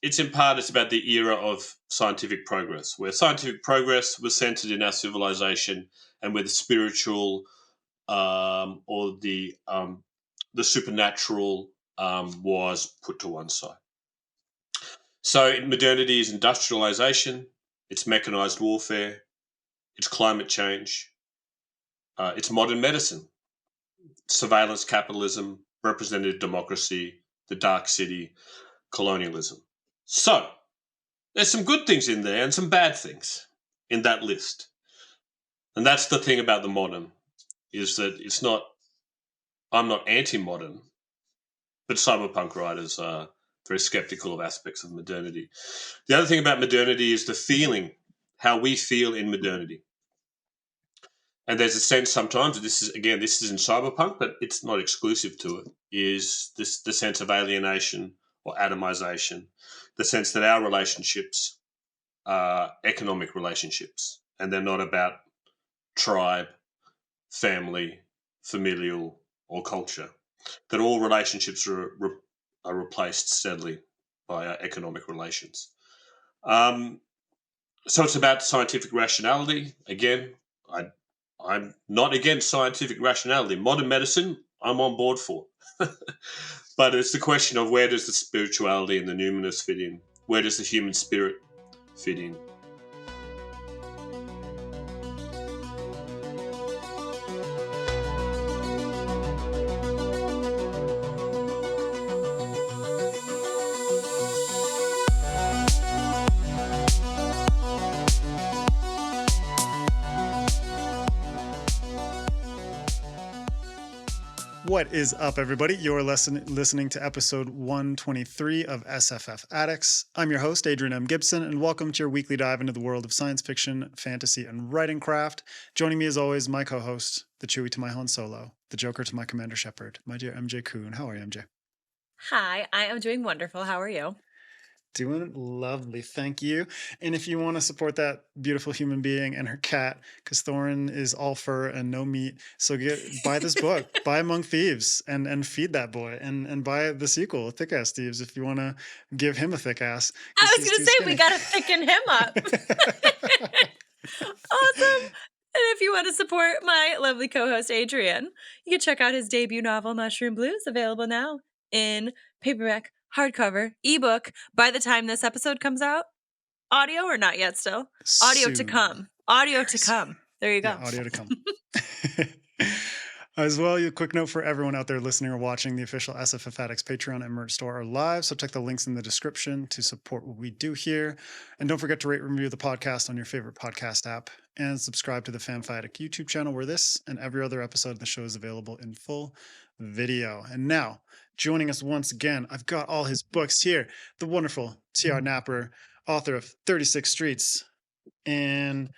it's in part it's about the era of scientific progress, where scientific progress was centered in our civilization, and where the spiritual or the supernatural was put to one side. So modernity is industrialization, it's mechanized warfare, it's climate change, it's modern medicine, surveillance capitalism, representative democracy, the dark city, colonialism. So there's some good things in there and some bad things in that list. And that's the thing about the modern, is that I'm not anti-modern, but cyberpunk writers are very skeptical of aspects of modernity. The other thing about modernity is the feeling, how we feel in modernity. And there's a sense sometimes, this is in cyberpunk, but it's not exclusive to it, is the sense of alienation or atomization, the sense that our relationships are economic relationships, and they're not about tribe, family, familial, or culture, that all relationships are replaced steadily by economic relations. So it's about scientific rationality. Again, I'm not against scientific rationality. Modern medicine, I'm on board for. But it's the question of, where does the spirituality and the numinous fit in? Where does the human spirit fit in? What is up, everybody? You're listening to episode 123 of SFF Addicts. I'm your host, Adrian M. Gibson, and welcome to your weekly dive into the world of science fiction, fantasy, and writing craft. Joining me as always, my co-host, the Chewie to my Han Solo, the Joker to my Commander Shepard, my dear MJ Kuhn. How are you, MJ? Hi, I am doing wonderful. How are you? Doing lovely, thank you. And if you want to support that beautiful human being and her cat, because Thorin is all fur and no meat, so buy this book, buy Among Thieves, and feed that boy, and buy the sequel, Thick Ass Thieves, if you want to give him a thick ass. I was going to say, we got to thicken him up. Awesome. And if you want to support my lovely co-host, Adrian, you can check out his debut novel, Mushroom Blues, available now in paperback, hardcover, ebook. By the time this episode comes out, audio or not yet still? Audio Soon. to come. Audio to come. There you go. Yeah, audio to come. As well, a quick note for everyone out there listening or watching, the official SFF Addicts Patreon and merch store are live, so check the links in the description to support what we do here. And don't forget to rate and review the podcast on your favorite podcast app, and subscribe to the FanFiAddict YouTube channel, where this and every other episode of the show is available in full video. And now, joining us once again, I've got all his books here. The wonderful T.R. Napper, author of 36 Streets and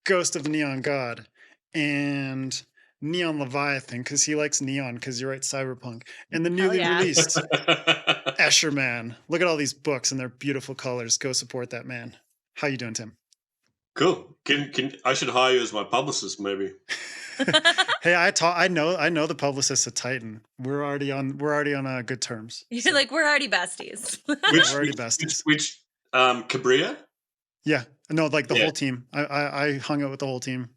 Ghost of the Neon God and Neon Leviathan, because he likes neon, because you're right, Cyberpunk, and the newly released Escher Man. Look at all these books and their beautiful colors. Go support that man. How you doing, Tim? Cool. Can I should hire you as my publicist, maybe? Hey, I know the publicist at Titan. We're already on good terms. You're so. Like, we're already besties. We're already besties. Which Cabria? Yeah, no, like the whole team. I hung out with the whole team.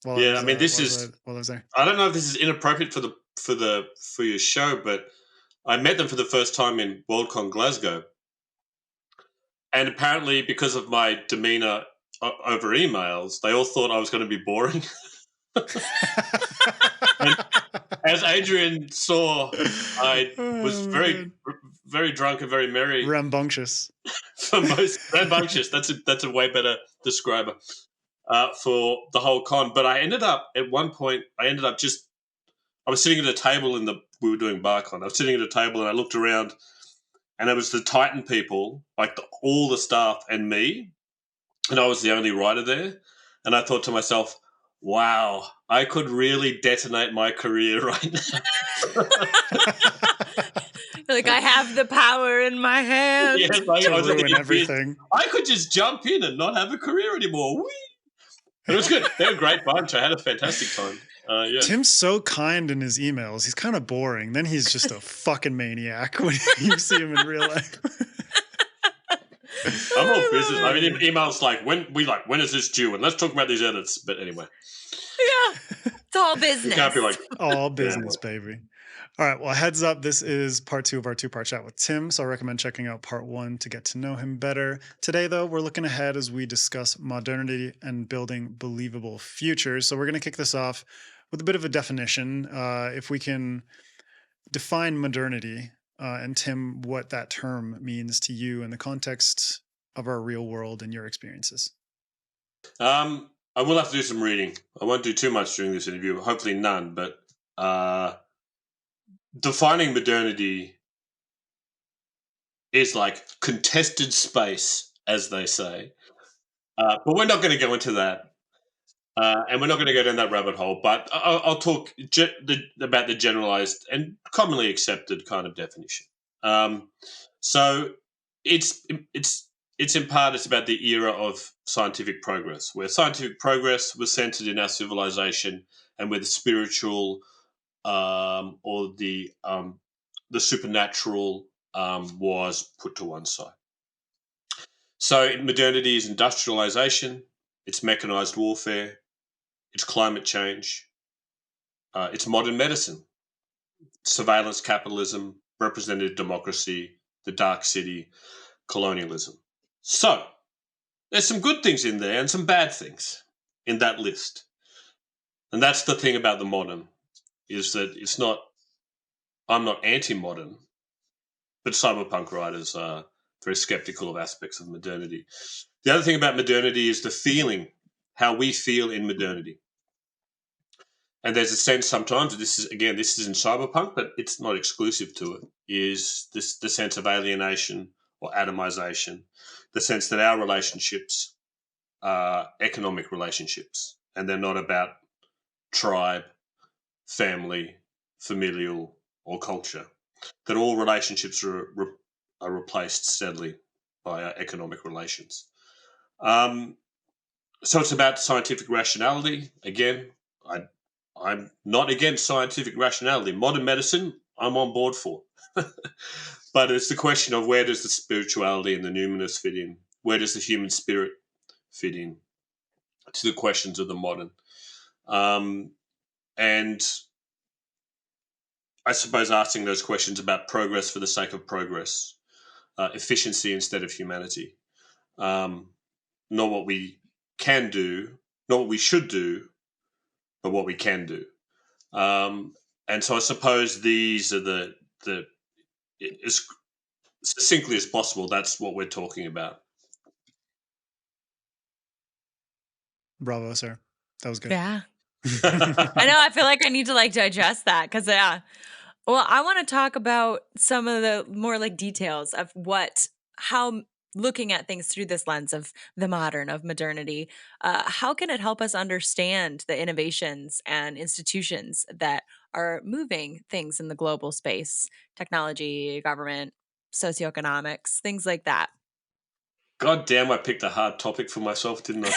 While I was there. I don't know if this is inappropriate for your show, but I met them for the first time in Worldcon Glasgow, and apparently because of my demeanor over emails, they all thought I was going to be boring. And as Adrian saw, I was very drunk and very merry. Rambunctious. Rambunctious. That's a way better describer for the whole con. But I ended up at one point. I was sitting at a table we were doing BarCon. I was sitting at a table and I looked around, and it was the Titan people, like all the staff and me, and I was the only writer there. And I thought to myself, wow, I could really detonate my career right now. Like, I have the power in my hands. Yes, ruin everything. I could just jump in and not have a career anymore. Whee! It was good. They're a great bunch. I had a fantastic time. Yeah. Tim's so kind in his emails. He's kind of boring. Then he's just a fucking maniac when you see him in real life. I'm all business. I mean, emails when is this due? And let's talk about these edits. But anyway, Yeah, it's all you business. can't be like, All business, baby. All right. Well, heads up. This is part 2 of our 2-part chat with Tim. So I recommend checking out part 1 to get to know him better. Today, though, we're looking ahead as we discuss modernity and building believable futures. So we're going to kick this off with a bit of a definition. If we can define modernity, and Tim, what that term means to you in the context of our real world and your experiences. I will have to do some reading. I won't do too much during this interview. Hopefully none. But defining modernity is like contested space, as they say. But we're not going to go into that. And we're not going to go down that rabbit hole. But I'll talk about the generalized and commonly accepted kind of definition. So it's in part it's about the era of scientific progress, where scientific progress was centered in our civilization, and where the spiritual or the supernatural was put to one side. So modernity is industrialization, it's mechanized warfare, it's climate change, it's modern medicine, surveillance capitalism, representative democracy, the dark city, colonialism. So there's some good things in there and some bad things in that list. And that's the thing about the modern, is that I'm not anti-modern, but cyberpunk writers are very skeptical of aspects of modernity. The other thing about modernity is the feeling, how we feel in modernity. And there's a sense sometimes, this is in cyberpunk, but it's not exclusive to it, is the sense of alienation or atomization, the sense that our relationships are economic relationships, and they're not about tribe, family, familial, or culture, that all relationships are replaced steadily by economic relations. So it's about scientific rationality. Again, I'm not against scientific rationality. Modern medicine, I'm on board for. But it's the question of, where does the spirituality and the numinous fit in? Where does the human spirit fit in to the questions of the modern? And I suppose asking those questions about progress for the sake of progress, efficiency instead of humanity, not what we can do, not what we should do, but what we can do. And so I suppose these are as succinctly as possible, that's what we're talking about. Bravo, sir. That was good. Yeah. I know. I feel like I need to digest that because, yeah. Well, I want to talk about some of the more details of how looking at things through this lens of the modern, of modernity, how can it help us understand the innovations and institutions that are moving things in the global space, technology, government, socioeconomics, things like that? God damn, I picked a hard topic for myself, didn't I?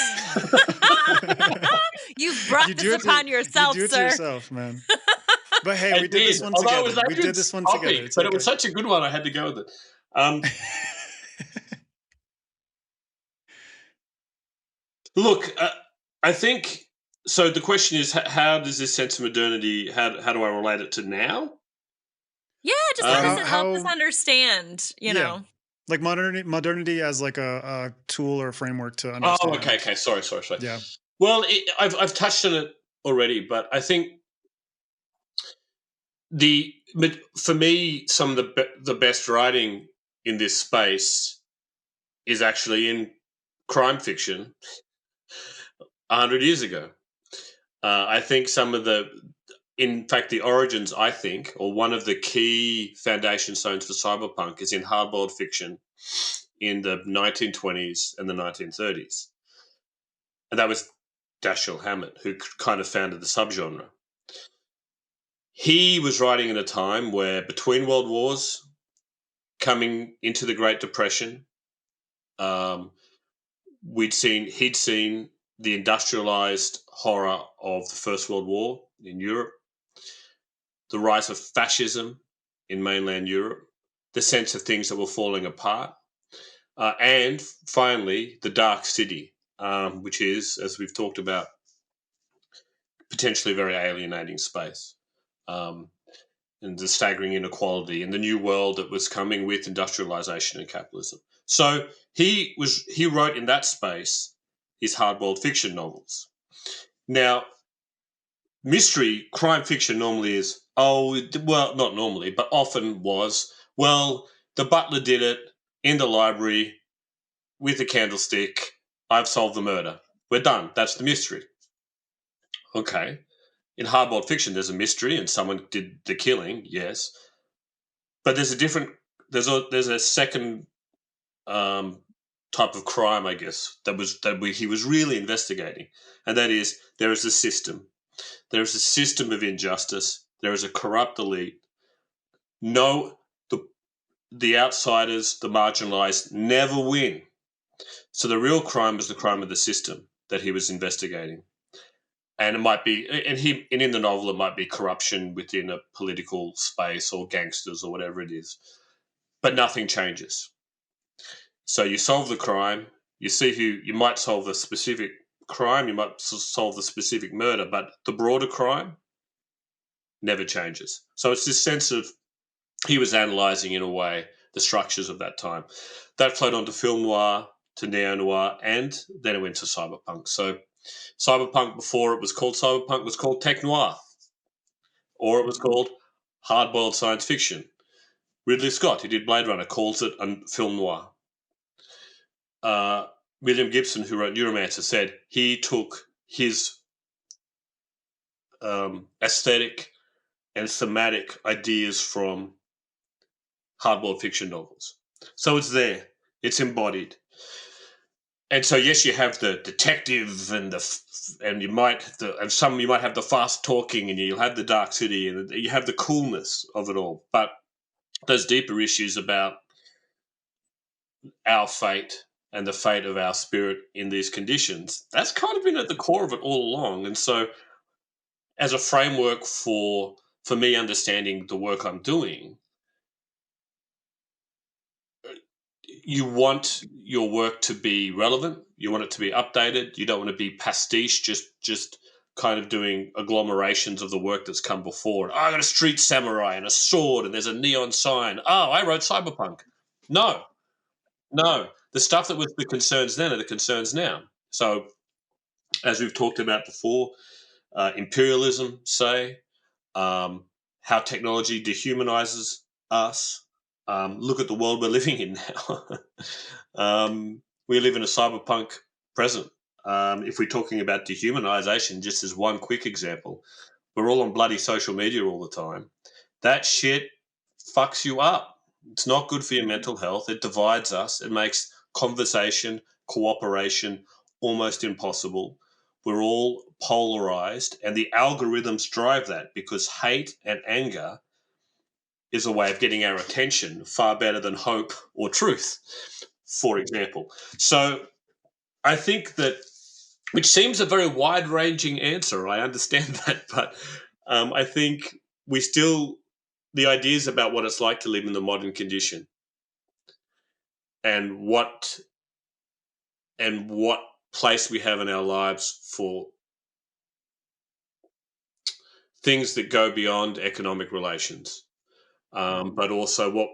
You've brought this upon yourself, you do it sir. To yourself, man. But hey, we did this one together. We did this one together. But it was such a good one, I had to go with it. Look, I think, so the question is, how does this sense of modernity, how do I relate it to now? Yeah, just how does it help us understand, you know? Like modernity as a tool or a framework to understand. Oh, okay. Sorry. Yeah. Well, I've touched on it already, but I think for me, some of the best writing in this space is actually in crime fiction 100 years ago. I think in fact, the origins, I think, or one of the key foundation stones for cyberpunk is in hardboiled fiction in the 1920s and the 1930s. And that was Dashiell Hammett, who kind of founded the subgenre. He was writing in a time where, between world wars, coming into the Great Depression, he'd seen the industrialized horror of the First World War in Europe, the rise of fascism in mainland Europe, the sense of things that were falling apart. And finally, the Dark City, which is, as we've talked about, potentially very alienating space. And the staggering inequality and the new world that was coming with industrialization and capitalism. So he wrote in that space his hardboiled fiction novels. Now, mystery crime fiction normally is, not normally, but often was, the butler did it in the library with a candlestick. I've solved the murder. We're done. That's the mystery. Okay. In hardboiled fiction, there's a mystery and someone did the killing, yes. But there's a second type of crime, I guess, he was really investigating, and that is there is a system. There is a system of injustice. There is a corrupt elite. No, the outsiders, the marginalized, never win. So the real crime is the crime of the system that he was investigating. And it might be, and in the novel, it might be corruption within a political space or gangsters or whatever it is. But nothing changes. So you solve the crime, you see you might solve the specific crime, you might solve the specific murder, but the broader crime never changes. So it's this sense of, he was analysing in a way the structures of that time. That flowed on to film noir, to neo-noir, and then it went to cyberpunk. So cyberpunk, before it was called cyberpunk, was called tech noir, or it was called hard-boiled science fiction. Ridley Scott, who did Blade Runner, calls it a film noir. William Gibson, who wrote Neuromancer, said he took his aesthetic and thematic ideas from hardboiled fiction novels. So it's there, it's embodied. And so, yes, you have the detective and you might have the fast talking, and you'll have the Dark City, and you have the coolness of it all. But those deeper issues about our fate and the fate of our spirit in these conditions, that's kind of been at the core of it all along. And so, as a framework for me understanding the work I'm doing, you want your work to be relevant. You want it to be updated. You don't want to be pastiche, just kind of doing agglomerations of the work that's come before. I got a street samurai and a sword, and there's a neon sign. Oh, I wrote Cyberpunk. No. The stuff that was the concerns then are the concerns now. So, as we've talked about before, imperialism, say, how technology dehumanizes us. Look at the world we're living in now. We live in a cyberpunk present. If we're talking about dehumanization, just as one quick example, we're all on bloody social media all the time. That shit fucks you up. It's not good for your mental health. It divides us. It makes conversation, cooperation almost impossible. We're all polarized, and the algorithms drive that, because hate and anger is a way of getting our attention far better than hope or truth, for example. So I think that, which seems a very wide-ranging answer, I understand that, but I think the ideas about what it's like to live in the modern condition and what place we have in our lives for things that go beyond economic relations, but also what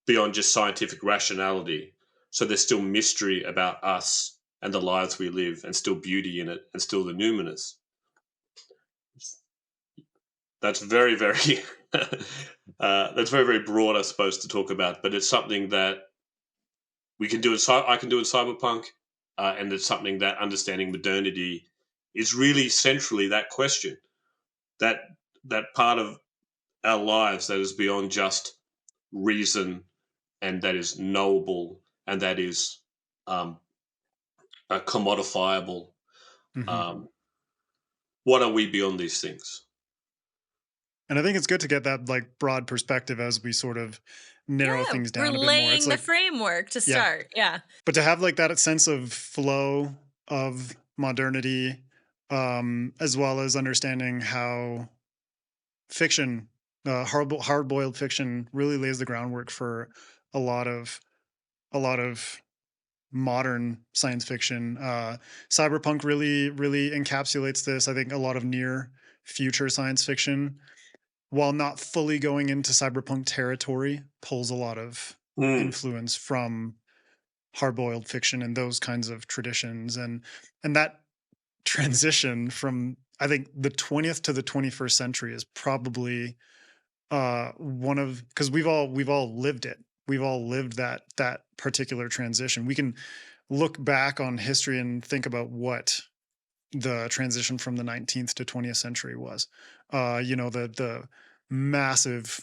beyond just scientific rationality. So there's still mystery about us and the lives we live, and still beauty in it, and still the numinous. That's very, very that's very, very broad, I suppose, to talk about. But it's something that I can do in Cyberpunk, and it's something that understanding modernity is really centrally that question, that part of our lives that is beyond just reason, and that is knowable, and that is commodifiable. Mm-hmm. What are we beyond these things? And I think it's good to get that like broad perspective as we sort of narrow things down a bit more. Laying It's the like framework to start. Yeah. But to have like that sense of flow of modernity, as well as understanding how fiction, hard-boiled fiction, really lays the groundwork for a lot of modern science fiction. Cyberpunk really encapsulates this. I think a lot of near future science fiction, while not fully going into cyberpunk territory, pulls a lot of influence from hardboiled fiction and those kinds of traditions, and that transition from, I think, the 20th to the 21st century is probably one of, because we've all lived it. We've all lived that particular transition. We can look back on history and think about what the transition from the 19th to 20th century was. The massive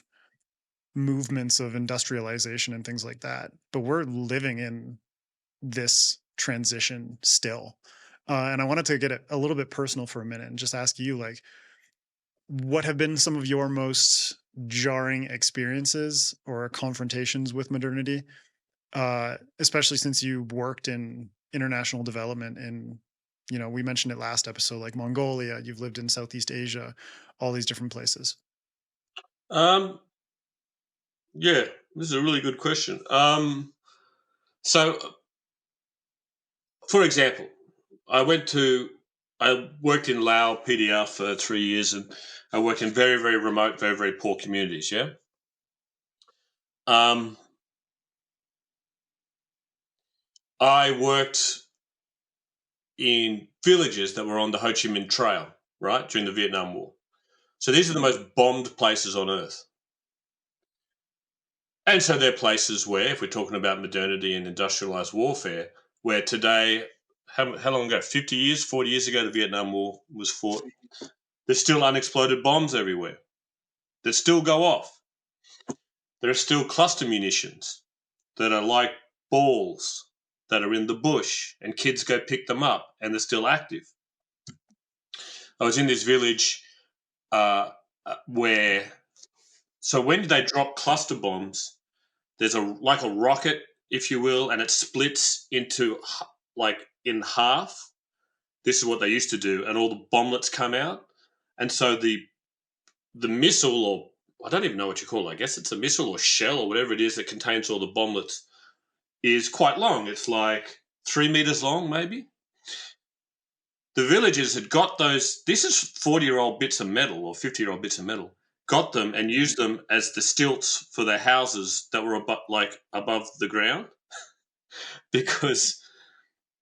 movements of industrialization and things like that. But we're living in this transition still. And I wanted to get a little bit personal for a minute and just ask you, like, what have been some of your most jarring experiences or confrontations with modernity, especially since you worked in international development in, we mentioned it last episode, like Mongolia, you've lived in Southeast Asia, all these different places. Yeah, this is a really good question. So, for example, I worked in Laos, PDR for 3 years, and I worked in very, very remote, very, very poor communities, yeah? I worked in villages that were on the Ho Chi Minh Trail, right, during the Vietnam War. So these are the most bombed places on earth. And so they're places where, if we're talking about modernity and industrialized warfare, where today, how long ago, 50 years, 40 years ago, the Vietnam War was fought, there's still unexploded bombs everywhere that still go off. There are still cluster munitions that are like balls that are in the bush, and kids go pick them up, and they're still active. I was in this village where, so when they drop cluster bombs, there's like a rocket, if you will, and it splits into like in half. This is what they used to do, and all the bomblets come out. And so the missile, or I don't even know what you call it, I guess it's a missile or shell or whatever it is that contains all the bomblets, is quite long. It's like 3 meters long, maybe. The villagers had got those, this is 40-year-old bits of metal or 50-year-old bits of metal, got them and used them as the stilts for their houses that were above the ground, because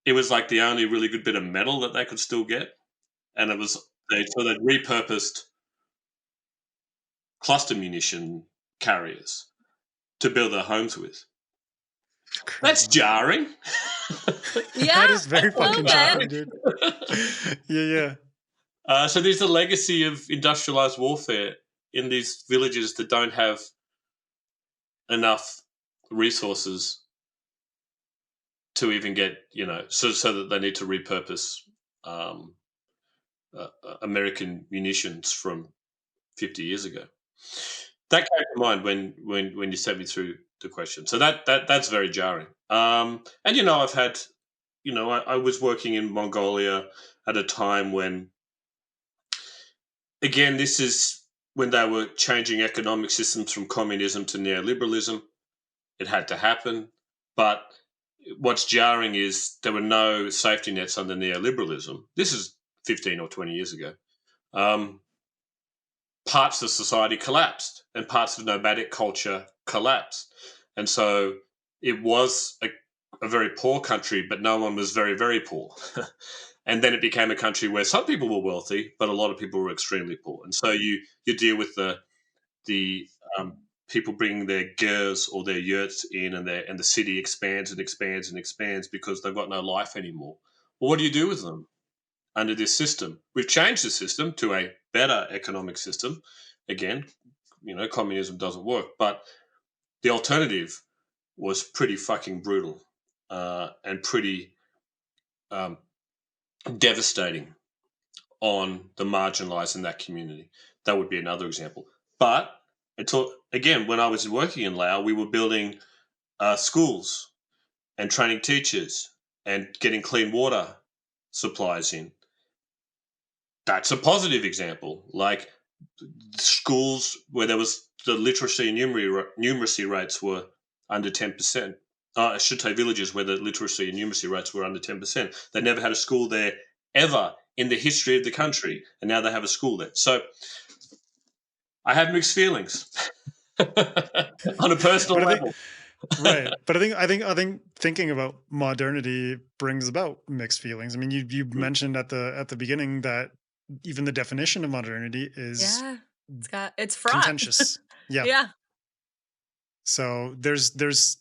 it was like the only really good bit of metal that they could still get. And it was, so they'd repurposed cluster munition carriers to build their homes with. That's jarring. Yeah, that is very fucking jarring, dude. Yeah. So there's the legacy of industrialized warfare in these villages that don't have enough resources to even get, so that they need to repurpose American munitions from 50 years ago. That came to mind when you sent me through the question. So that's very jarring. And I've had, I was working in Mongolia at a time when, again, this is when they were changing economic systems from communism to neoliberalism. It had to happen. But what's jarring is there were no safety nets under neoliberalism. This is 15 or 20 years ago. Parts of society collapsed and parts of nomadic culture collapsed. And so it was a very poor country, but no one was very, very poor. And then it became a country where some people were wealthy, but a lot of people were extremely poor. And so you deal with the people bringing their gears or their yurts in, and the city expands and expands and expands because they've got no life anymore. Well, what do you do with them under this system? We've changed the system to a better economic system. Again, communism doesn't work, but the alternative was pretty fucking brutal and pretty devastating on the marginalized in that community. That would be another example. But again, when I was working in Laos, we were building schools and training teachers and getting clean water supplies in. That's a positive example. Like schools where there was the literacy and numeracy rates were under 10%. Shote villages where the literacy and numeracy rates were under 10%. They never had a school there ever in the history of the country, and now they have a school there. So I have mixed feelings on a personal level. Right, but I think thinking about modernity brings about mixed feelings. I mean, you mentioned at the beginning that even the definition of modernity is it's fraught. contentious. Yeah. So there's there's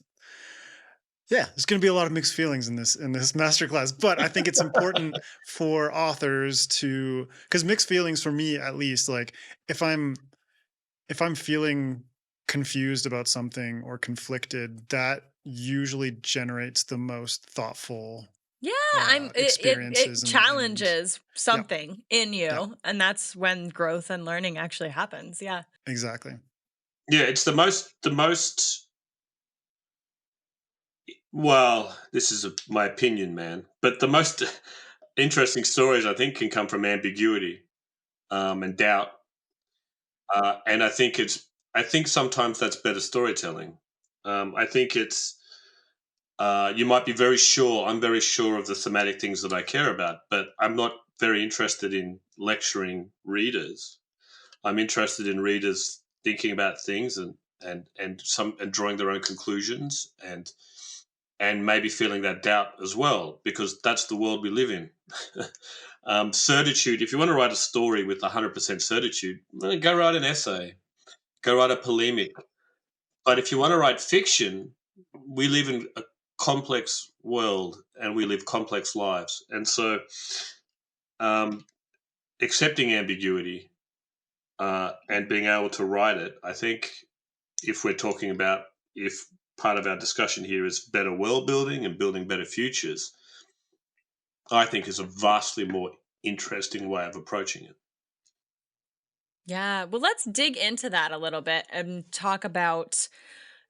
going to be a lot of mixed feelings in this masterclass, but I think it's important for authors to, because mixed feelings for me at least, like if I'm feeling confused about something or conflicted, that usually generates the most thoughtful experiences. It challenges something in you, and that's when growth and learning actually happens. Yeah, exactly. Yeah, it's the most. Well, this is my opinion, man, but the most interesting stories I think can come from ambiguity and doubt, and I think sometimes that's better storytelling. I think it's you might be very sure. I'm very sure of the thematic things that I care about, but I'm not very interested in lecturing readers. I'm interested in readers thinking about things and drawing their own conclusions and maybe feeling that doubt as well, because that's the world we live in. Certitude, if you want to write a story with 100% certitude, go write an essay, go write a polemic. But if you want to write fiction, we live in a complex world and we live complex lives. And so accepting ambiguity and being able to write it, I think if we're talking about, if part of our discussion here is better world building and building better futures, I think is a vastly more interesting way of approaching it. Yeah. Well, let's dig into that a little bit and talk about,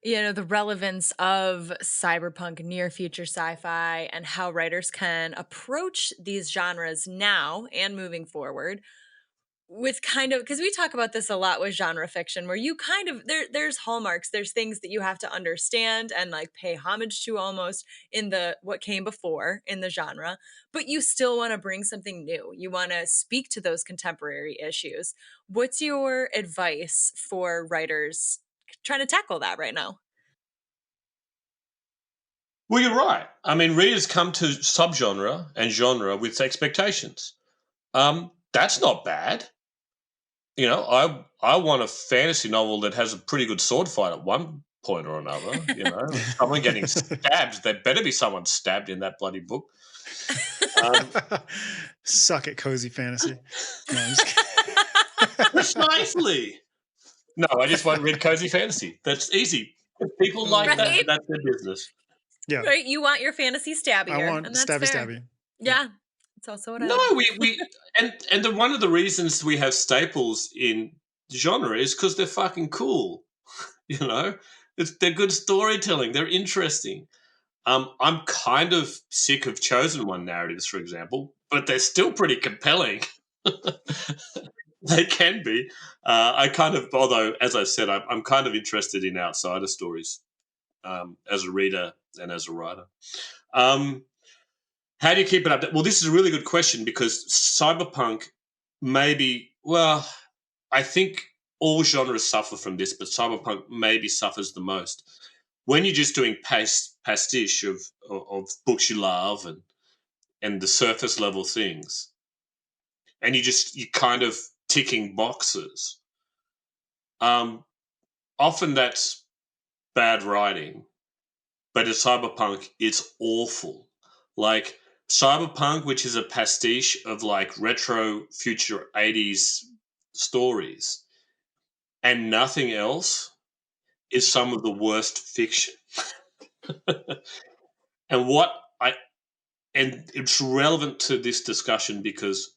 the relevance of cyberpunk, near future sci-fi, and how writers can approach these genres now and moving forward with kind of, because we talk about this a lot with genre fiction, where you kind of there's hallmarks, there's things that you have to understand and like pay homage to almost in the what came before in the genre, but you still want to bring something new. You want to speak to those contemporary issues. What's your advice for writers trying to tackle that right now? Well, you're right. I mean, readers come to subgenre and genre with expectations. That's not bad. I want a fantasy novel that has a pretty good sword fight at one point or another. Someone getting stabbed. There better be someone stabbed in that bloody book. Suck it, cozy fantasy. No, precisely. No, I just want to read cozy fantasy. That's easy. If people like that, that's their business. Yeah. Right. You want your fantasy stabby. I want and that's stabby fair. stabby. Yeah. It's also what I No, we one of the reasons we have staples in genre is because they're fucking cool. They're good storytelling. They're interesting. I'm kind of sick of chosen one narratives, for example, but they're still pretty compelling. They can be. Although, as I said, I'm kind of interested in outsider stories as a reader and as a writer. How do you keep it up? Well, this is a really good question, because cyberpunk I think all genres suffer from this, but cyberpunk maybe suffers the most. When you're just doing pastiche of books you love and the surface level things, and you're kind of ticking boxes, often that's bad writing. But in cyberpunk, it's awful. Like Cyberpunk, which is a pastiche of like retro future 80s stories, and nothing else, is some of the worst fiction. And it's relevant to this discussion because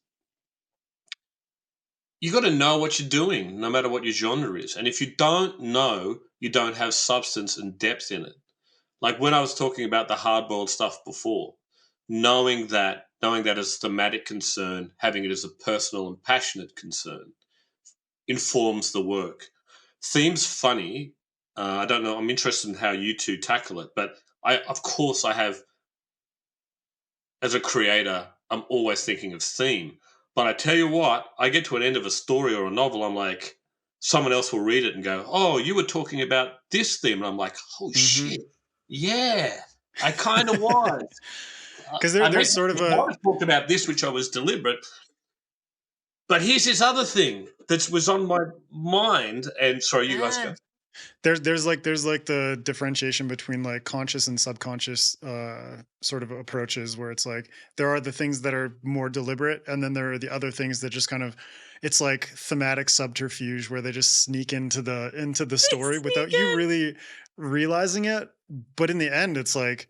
you got to know what you're doing, no matter what your genre is. And if you don't know, you don't have substance and depth in it. Like when I was talking about the hardboiled stuff before, knowing that as thematic concern, having it as a personal and passionate concern, informs the work. Theme's funny. I don't know. I'm interested in how you two tackle it, but of course, I have, as a creator, I'm always thinking of theme. But I tell you what, I get to an end of a story or a novel, I'm like, someone else will read it and go, "Oh, you were talking about this theme," and I'm like, "Holy shit, yeah, I kind of was." Because I there's sort of want to talk about this, which I was deliberate. But here's this other thing that was on my mind. And sorry, you guys go. there's like the differentiation between like conscious and subconscious sort of approaches, where it's like there are the things that are more deliberate, and then there are the other things that just kind of, it's like thematic subterfuge, where they just sneak into the story without you really realizing it. But in the end, it's like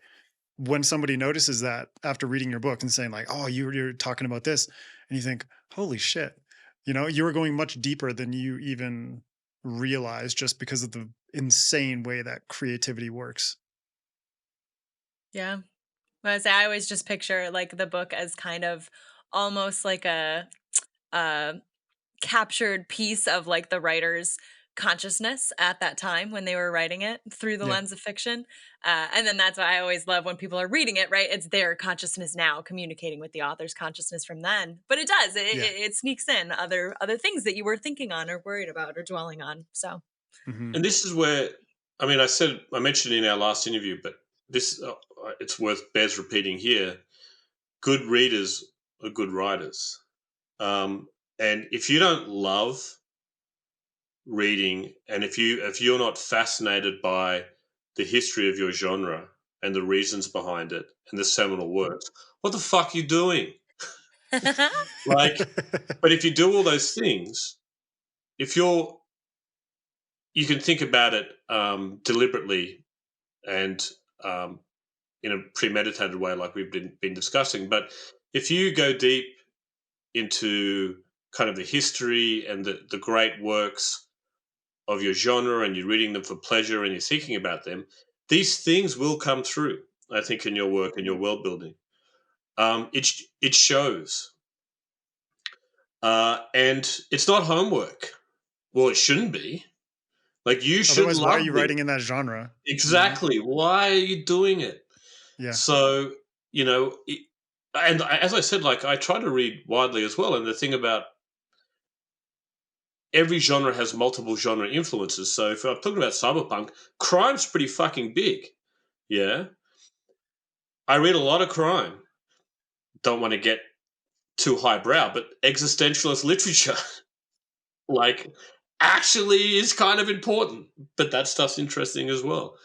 when somebody notices that after reading your book and saying like, "Oh, you're talking about this," and you think, "Holy shit," you were going much deeper than you even realized, just because of the insane way that creativity works. Yeah. Well, I always just picture like the book as kind of almost like a captured piece of like the writer's consciousness at that time when they were writing it through the Yeah. lens of fiction. And then that's why I always love when people are reading it, right? It's their consciousness now communicating with the author's consciousness from then. But it does, Yeah. it sneaks in other things that you were thinking on or worried about or dwelling on. So Mhm. And this is where, I mean, I mentioned in our last interview, but this, it's bears repeating here. Good readers are good writers. And if you don't love reading, and if you're not fascinated by the history of your genre and the reasons behind it and the seminal works, what the fuck are you doing? Like, but if you do all those things, if you can think about it deliberately and um, in a premeditated way, like we've been discussing. But if you go deep into kind of the history and the great works of your genre, and you're reading them for pleasure and you're thinking about them, these things will come through, I think, in your work and your world building. It shows. And it's not homework. Well, it shouldn't be. Like, you should Otherwise, why are love you this. writing in that genre? Exactly. Why are you doing it? Yeah. So, you know, and as I said, like, I try to read widely as well. And the thing about every genre has multiple genre influences. So if I'm talking about cyberpunk, crime's pretty fucking big. Yeah. I read a lot of crime. Don't want to get too highbrow, but existentialist literature, like, actually is kind of important. But that stuff's interesting as well.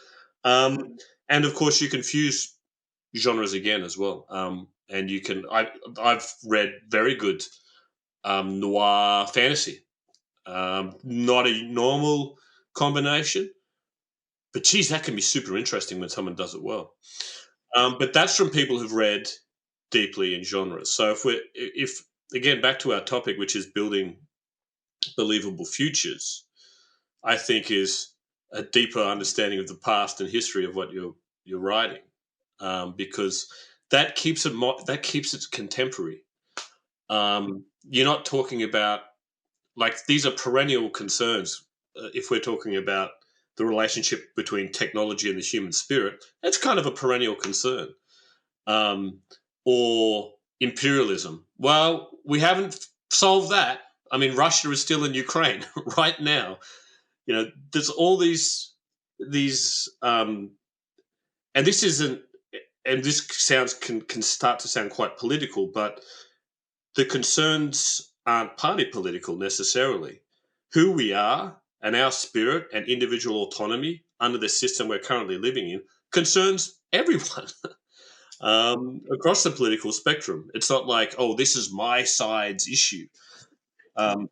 And of course, you can fuse genres again as well. And you can, I've read very good noir fantasy. Not a normal combination, but geez, that can be super interesting when someone does it well. But that's from people who've read deeply in genres. So if again back to our topic, which is building believable futures, I think is a deeper understanding of the past and history of what you're writing, because that keeps it contemporary. You're not talking about, like, these are perennial concerns. If we're talking about the relationship between technology and the human spirit, that's kind of a perennial concern. Um, or imperialism. Well, we haven't solved that. I mean, Russia is still in Ukraine right now. There's all these, and this isn't, and this sounds can start to sound quite political, but the concerns aren't party political necessarily. Who we are and our spirit and individual autonomy under the system we're currently living in concerns everyone across the political spectrum. It's not like, oh, this is my side's issue. Um,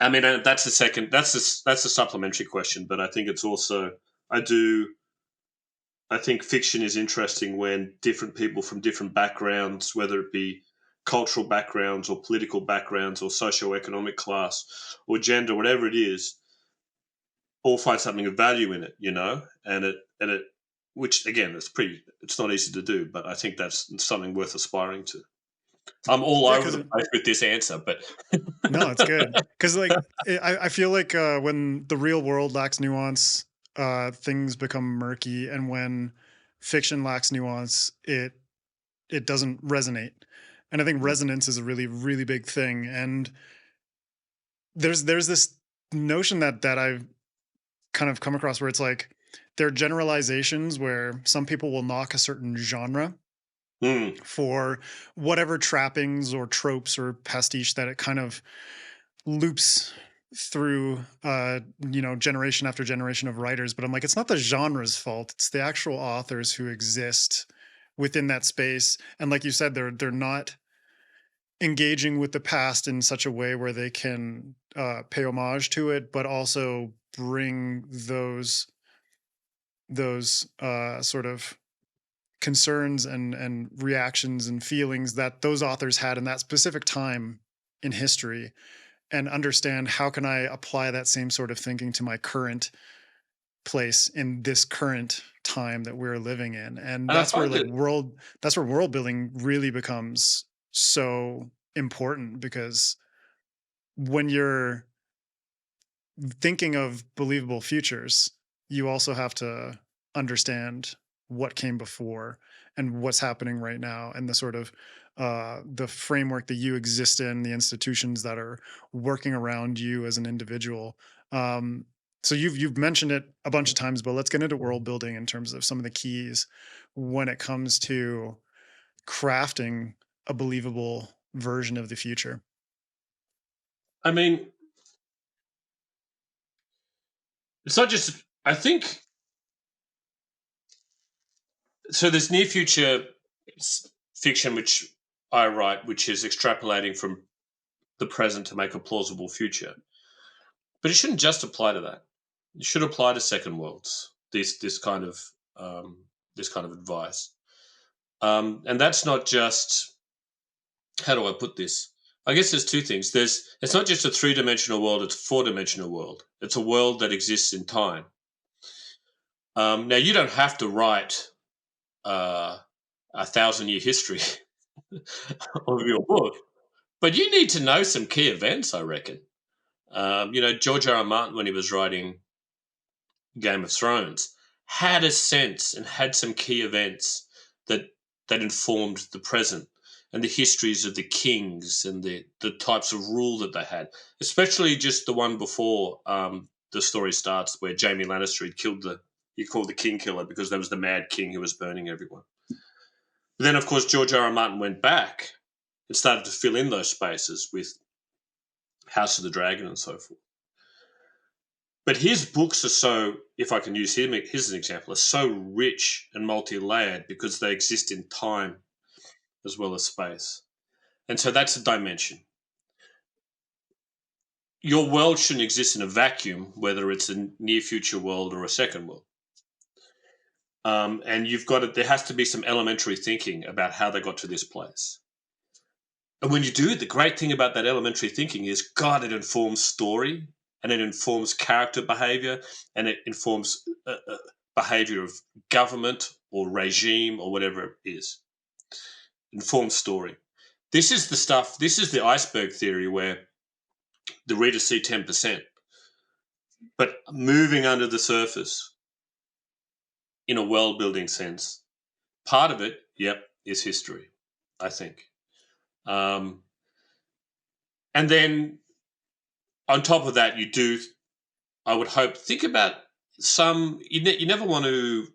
I mean, that's the second. That's a supplementary question, but I think it's also I do. I think fiction is interesting when different people from different backgrounds, whether it be cultural backgrounds or political backgrounds or socioeconomic class or gender, whatever it is, all find something of value in it, and it, which again, it's not easy to do, but I think that's something worth aspiring to. I'm all Yeah, over because the place with this answer, but no, it's good. Because like I feel like when the real world lacks nuance, things become murky, and when fiction lacks nuance, it doesn't resonate. And I think resonance is a really, really big thing. And there's this notion that I've kind of come across where it's like there are generalizations where some people will knock a certain genre for whatever trappings or tropes or pastiche that it kind of loops through generation after generation of writers. But I'm like, it's not the genre's fault, it's the actual authors who exist within that space. And like you said, they're not engaging with the past in such a way where they can pay homage to it, but also bring those sort of concerns and reactions and feelings that those authors had in that specific time in history, and understand how can I apply that same sort of thinking to my current place in this current time that we're living in. And that's where world building really becomes so important, because when you're thinking of believable futures, you also have to understand what came before and what's happening right now, and the sort of the framework that you exist in, the institutions that are working around you as an individual. So you've mentioned it a bunch of times, but let's get into world building in terms of some of the keys when it comes to crafting a believable version of the future. I mean, it's not just, I think, so there's near future fiction, which I write, which is extrapolating from the present to make a plausible future. But it shouldn't just apply to that. It should apply to second worlds, this kind of advice. And that's not just, how do I put this? I guess there's two things. It's not just a 3-dimensional world, it's a 4-dimensional world. It's a world that exists in time. Now, you don't have to write a 1,000-year history of your book, but you need to know some key events, I reckon. George R. R. Martin, when he was writing Game of Thrones, had a sense and had some key events that informed the present and the histories of the kings and the types of rule that they had, especially just the one before the story starts, where Jaime Lannister had killed you called the king killer because that was the mad king who was burning everyone. But then, of course, George R. R. Martin went back and started to fill in those spaces with House of the Dragon and so forth. But his books are so, if I can use him as an example, are so rich and multi-layered because they exist in time as well as space. And so that's a dimension. Your world shouldn't exist in a vacuum, whether it's a near future world or a second world. And there has to be some elementary thinking about how they got to this place. And when you do, the great thing about that elementary thinking is, God, it informs story, and it informs character behavior, and it informs behavior of government or regime or whatever it is. Informs story. This is the iceberg theory where the readers see 10%. But moving under the surface, in a world-building sense, part of it, is history, I think. And then on top of that, I would hope, think about you never want to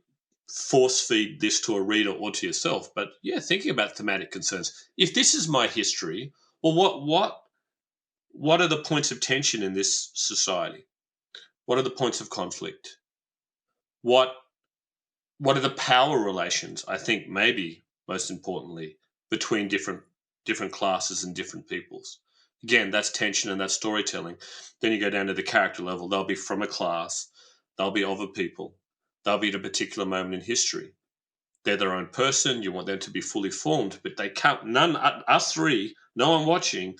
force feed this to a reader or to yourself, but thinking about thematic concerns. If this is my history, well, what are the points of tension in this society? What are the points of conflict? What are the power relations, I think, maybe most importantly, between different classes and different peoples? Again, that's tension and that's storytelling. Then you go down to the character level. They'll be from a class. They'll be of a people. They'll be at a particular moment in history. They're their own person. You want them to be fully formed, but they can't. Us three, no one watching,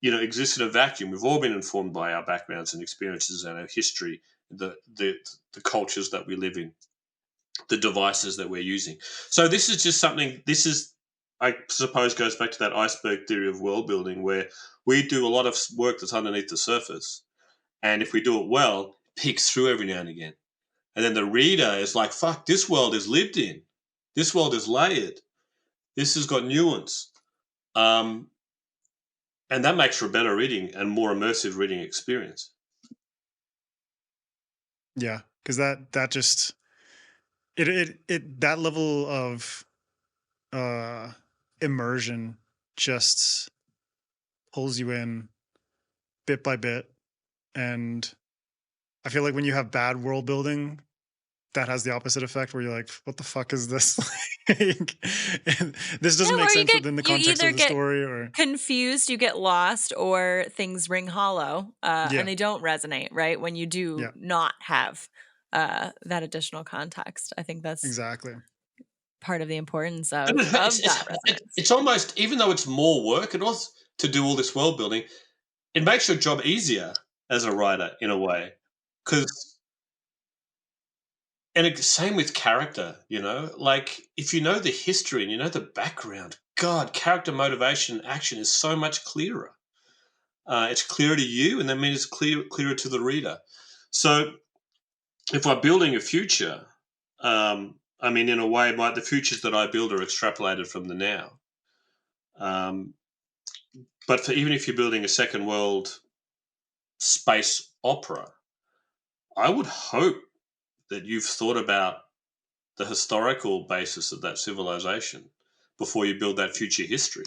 exists in a vacuum. We've all been informed by our backgrounds and experiences and our history, the cultures that we live in, the devices that we're using. So this is just something. I suppose, goes back to that iceberg theory of world building, where we do a lot of work that's underneath the surface. And if we do it well, it peeks through every now and again. And then the reader is like, fuck, this world is lived in. This world is layered. This has got nuance. And that makes for a better reading and more immersive reading experience. Yeah, because that just it that level of immersion just pulls you in bit by bit. And I feel like when you have bad world building, that has the opposite effect where you're like, what the fuck is this? Like, this doesn't make sense within the context of the story, or confused, you get lost, or things ring hollow, and they don't resonate, right? When you do not have that additional context. I think that's exactly part of the importance of that. It's almost, even though it's more work and also to do all this world building, it makes your job easier as a writer in a way. And same with character, like if you know the history and you know the background, God, character motivation action is so much clearer. It's clearer to you, and that means it's clearer to the reader. So if I'm building a future, in a way, the futures that I build are extrapolated from the now. But even if you're building a second world space opera, I would hope that you've thought about the historical basis of that civilization before you build that future history.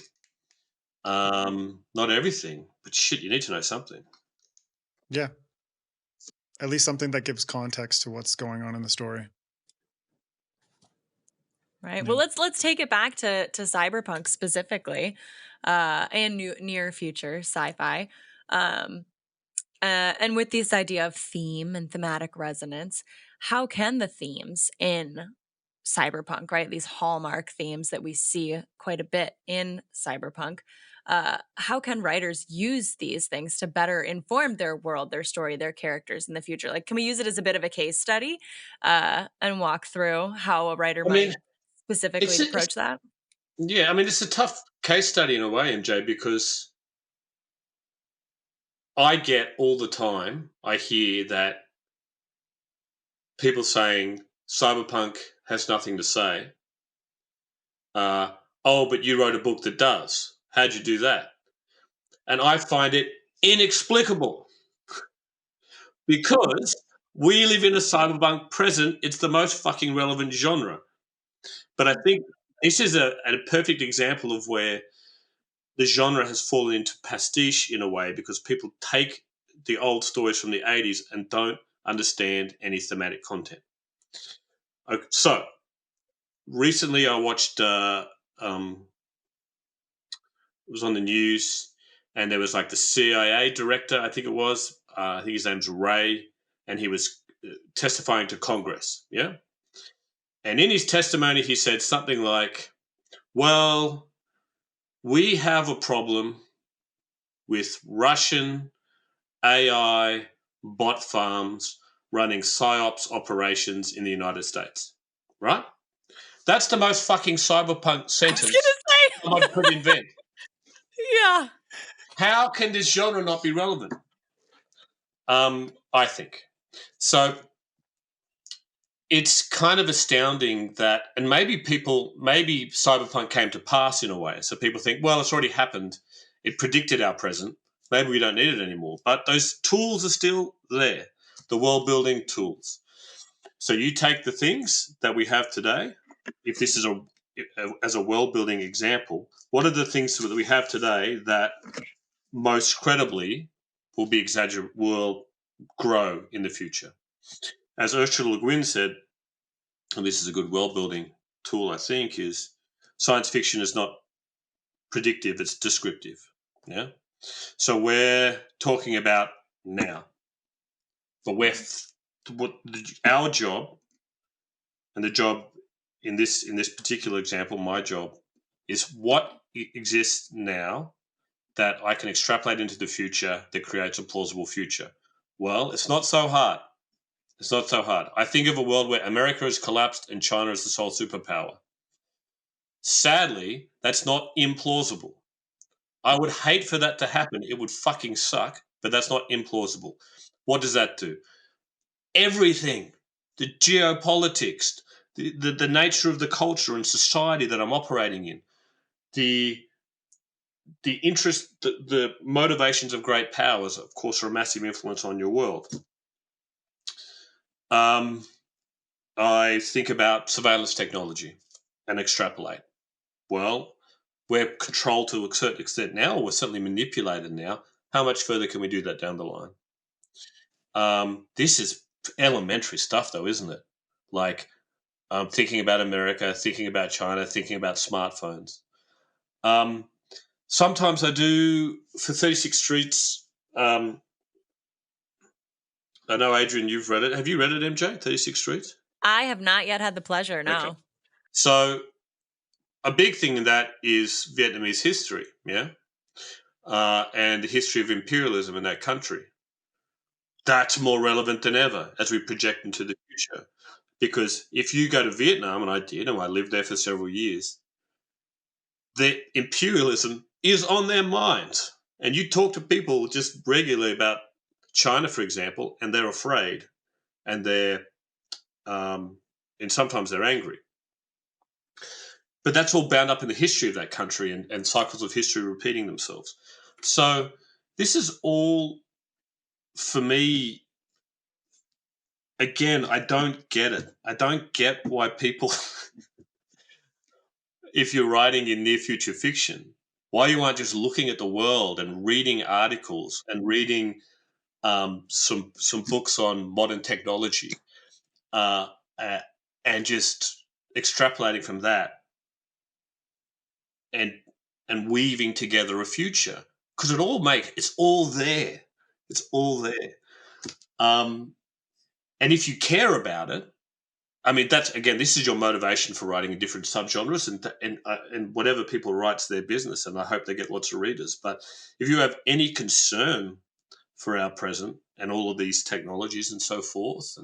Not everything, but shit, you need to know something. Yeah. At least something that gives context to what's going on in the story. Right. Yeah. Well, let's take it back to Cyberpunk specifically, and near future sci-fi. And with this idea of theme and thematic resonance, how can the themes in Cyberpunk, right, these hallmark themes that we see quite a bit in Cyberpunk, how can writers use these things to better inform their world, their story, their characters in the future? Like, can we use it as a bit of a case study and walk through how a writer might specifically approach that? Yeah, it's a tough case study in a way, MJ, because I get all the time, I hear that people saying Cyberpunk has nothing to say. But you wrote a book that does. How'd you do that? And I find it inexplicable because we live in a cyberpunk present. It's the most fucking relevant genre. But I think this is a perfect example of where the genre has fallen into pastiche in a way, because people take the old stories from the 80s and don't understand any thematic content. Okay, so recently I watched, it was on the news, and there was like the CIA director, I think it was, I think his name's Ray, and he was testifying to Congress, yeah? And in his testimony, he said something like, well, we have a problem with Russian AI bot farms running PsyOps operations in the United States, right? That's the most fucking cyberpunk sentence someone could invent. Yeah. How can this genre not be relevant? I think. So it's kind of astounding that, and maybe cyberpunk came to pass in a way. So people think, well, it's already happened. It predicted our present. Maybe we don't need it anymore. But those tools are still there, the world building tools. So you take the things that we have today, if this is as a world building example, what are the things that we have today that most credibly will grow in the future? As Ursula Le Guin said, and this is a good world building tool, I think, is science fiction is not predictive, it's descriptive. Yeah. So we're talking about now. But our job, and the job in this particular example, my job, is what exists now that I can extrapolate into the future that creates a plausible future. Well, it's not so hard. It's not so hard. I think of a world where America has collapsed and China is the sole superpower. Sadly, that's not implausible. I would hate for that to happen. It would fucking suck, but that's not implausible. What does that do? Everything the geopolitics, the nature of the culture and society that I'm operating in, the interest, the motivations of great powers, of course, are a massive influence on your world. I think about surveillance technology and extrapolate. Well, we're controlled to a certain extent now, or we're certainly manipulated now. How much further can we do that down the line? This is elementary stuff, though, isn't it? Like thinking about America, thinking about China, thinking about smartphones. Sometimes I do for 36 Streets. I know, Adrian, you've read it. Have you read it, MJ, 36 Streets? I have not yet had the pleasure, no. Okay. So a big thing in that is Vietnamese history, yeah? And the history of imperialism in that country. That's more relevant than ever as we project into the future. Because if you go to Vietnam, and I did, and I lived there for several years, the imperialism is on their minds. And you talk to people just regularly about China, for example, and they're afraid, and and sometimes they're angry. But that's all bound up in the history of that country and cycles of history repeating themselves. So this is all, for me, again, I don't get it. I don't get why people, if you're writing in near future fiction, why you aren't just looking at the world and reading articles and reading some books on modern technology and just extrapolating from that and weaving together a future, because it's all there. It's all there. And if you care about it, I mean, that's, again, this is your motivation for writing in different subgenres, and whatever people write's their business, and I hope they get lots of readers. But if you have any concern for our present and all of these technologies and so forth,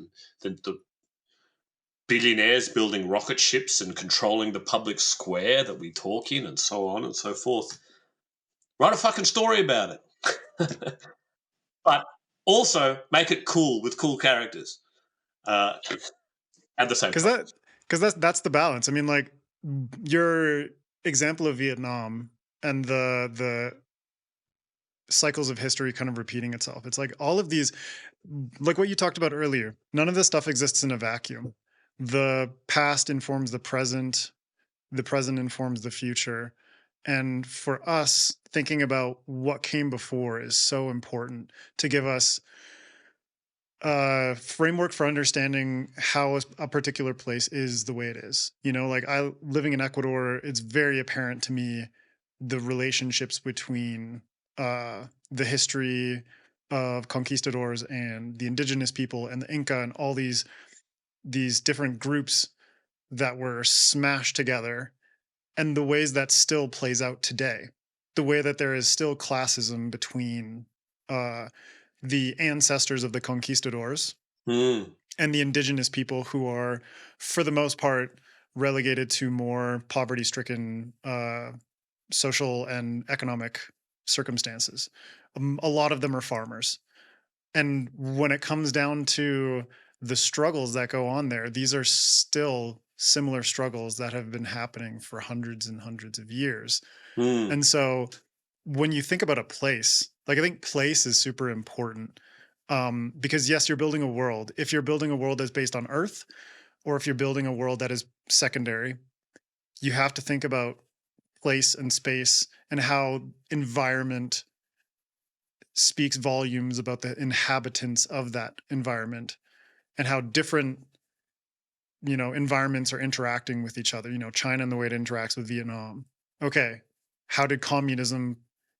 and the billionaires building rocket ships and controlling the public square that we talk in and so on and so forth, write a fucking story about it. But also make it cool with cool characters at the same time. Because that's the balance. I mean, like, your example of Vietnam and the cycles of history kind of repeating itself. It's like all of these, like what you talked about earlier, none of this stuff exists in a vacuum. The past informs the present informs the future. And for us, thinking about what came before is so important to give us a framework for understanding how a particular place is the way it is. You know, like living in Ecuador, it's very apparent to me the relationships between the history of conquistadors and the indigenous people and the Inca and all these different groups that were smashed together, and the ways that still plays out today, the way that there is still classism between the ancestors of the conquistadors and the indigenous people, who are, for the most part, relegated to more poverty-stricken social and economic circumstances. A lot of them are farmers. And when it comes down to the struggles that go on there, these are still similar struggles that have been happening for hundreds and hundreds of years. And so when you think about a place, like, I think place is super important, because yes, you're building a world. If you're building a world that's based on Earth, or if you're building a world that is secondary, you have to think about place and space and how environment speaks volumes about the inhabitants of that environment, and how different, environments are interacting with each other. China and the way it interacts with Vietnam. Okay, how did communism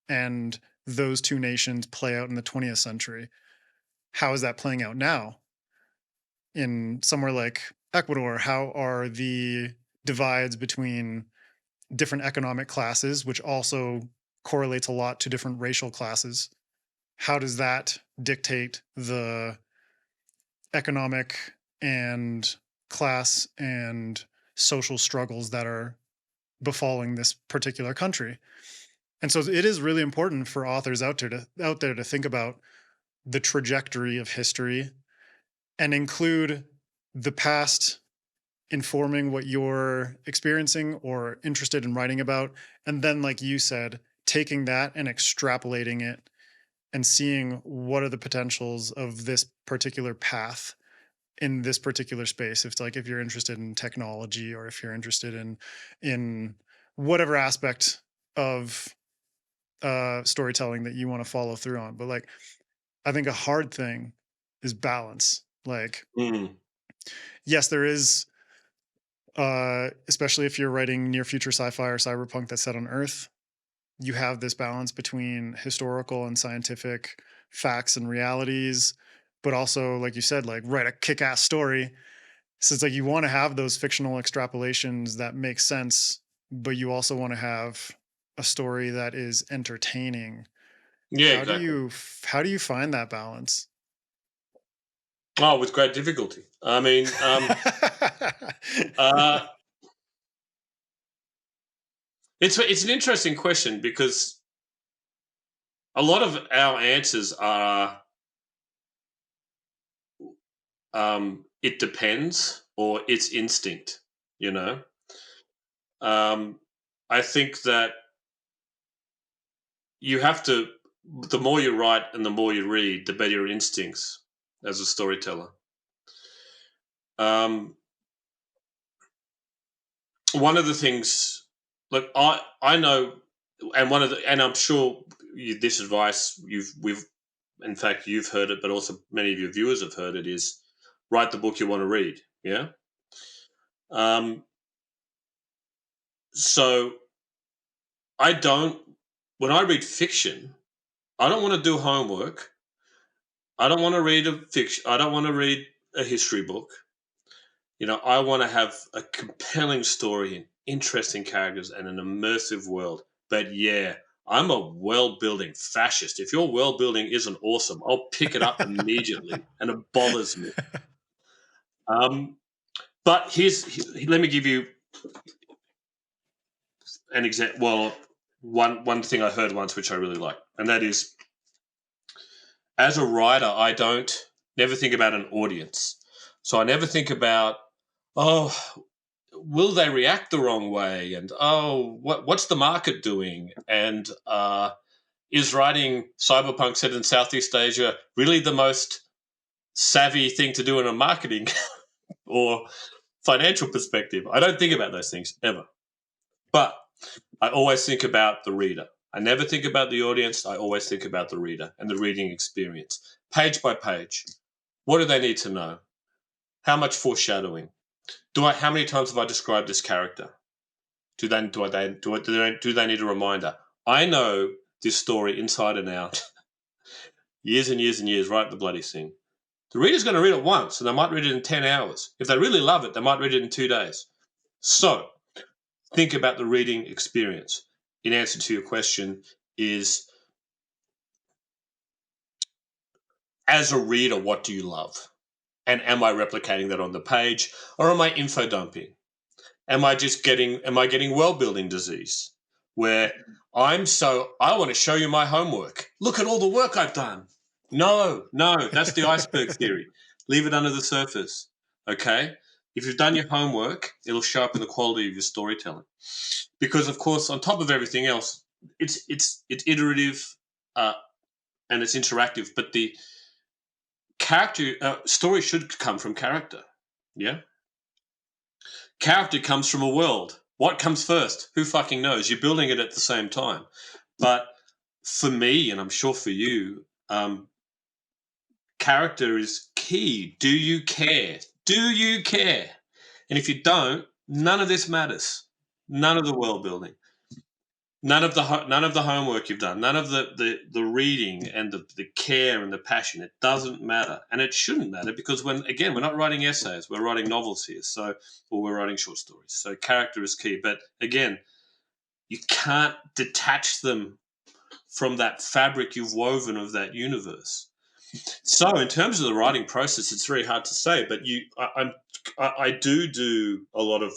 and those two nations play out in the 20th century? How is that playing out now? In somewhere like Ecuador, how are the divides between different economic classes, which also correlates a lot to different racial classes? How does that dictate the economic and class and social struggles that are befalling this particular country? And so it is really important for authors out there to think about the trajectory of history and include the past informing what you're experiencing or interested in writing about. And then, like you said, taking that and extrapolating it and seeing what are the potentials of this particular path in this particular space. If you're interested in technology, or if you're interested in whatever aspect of storytelling that you want to follow through on. But like, I think a hard thing is balance. Like, yes, there is, especially if you're writing near future sci-fi or cyberpunk that's set on Earth, you have this balance between historical and scientific facts and realities, but also, like you said, like write a kick-ass story. So it's like you want to have those fictional extrapolations that make sense, but you also want to have a story that is entertaining. Yeah, How exactly. how do you find that balance? Oh, with great difficulty. I mean, it's an interesting question, because a lot of our answers are it depends, or it's instinct. You know, I think that you have to. The more you write and the more you read, the better your instincts as a storyteller. One of the things, look, I know, and I'm sure this advice in fact you've heard it, but also many of your viewers have heard it, is write the book you want to read. Yeah. So when I read fiction, I don't want to do homework. I don't want to read a fiction. I don't want to read a history book. I want to have a compelling story and interesting characters and an immersive world. But yeah, I'm a world building fascist. If your world building isn't awesome, I'll pick it up immediately, and it bothers me. But let me give you an example. Well, one thing I heard once, which I really like, and that is, as a writer, I never think about an audience. So I never think about, oh, will they react the wrong way? And what's the market doing? And is writing Cyberpunk set in Southeast Asia really the most savvy thing to do in a marketing or financial perspective? I don't think about those things ever. But I always think about the reader. I never think about the audience. I always think about the reader and the reading experience. Page by page. What do they need to know? How much foreshadowing? How many times have I described this character? Do they need a reminder? I know this story inside and out. Years and years and years, right at the bloody thing. The reader's going to read it once, and they might read it in 10 hours. If they really love it, they might read it in 2 days. So think about the reading experience. In answer to your question is, as a reader, what do you love? And am I replicating that on the page, or am I info dumping? Am I getting world building disease, where I want to show you my homework. Look at all the work I've done. No, that's the iceberg theory. Leave it under the surface. Okay? If you've done your homework, it'll show up in the quality of your storytelling. Because, of course, on top of everything else, it's iterative and it's interactive. But the story should come from character. Yeah? Character comes from a world. What comes first? Who fucking knows? You're building it at the same time. But for me, and I'm sure for you, character is key. Do you care? Do you care? And if you don't, none of this matters. None of the world building. None of the homework you've done. None of the reading and the care and the passion. It doesn't matter, and it shouldn't matter, because we're not writing essays. We're writing novels here, or we're writing short stories. So character is key. But again, you can't detach them from that fabric you've woven of that universe. So in terms of the writing process, it's very hard to say. But I do a lot of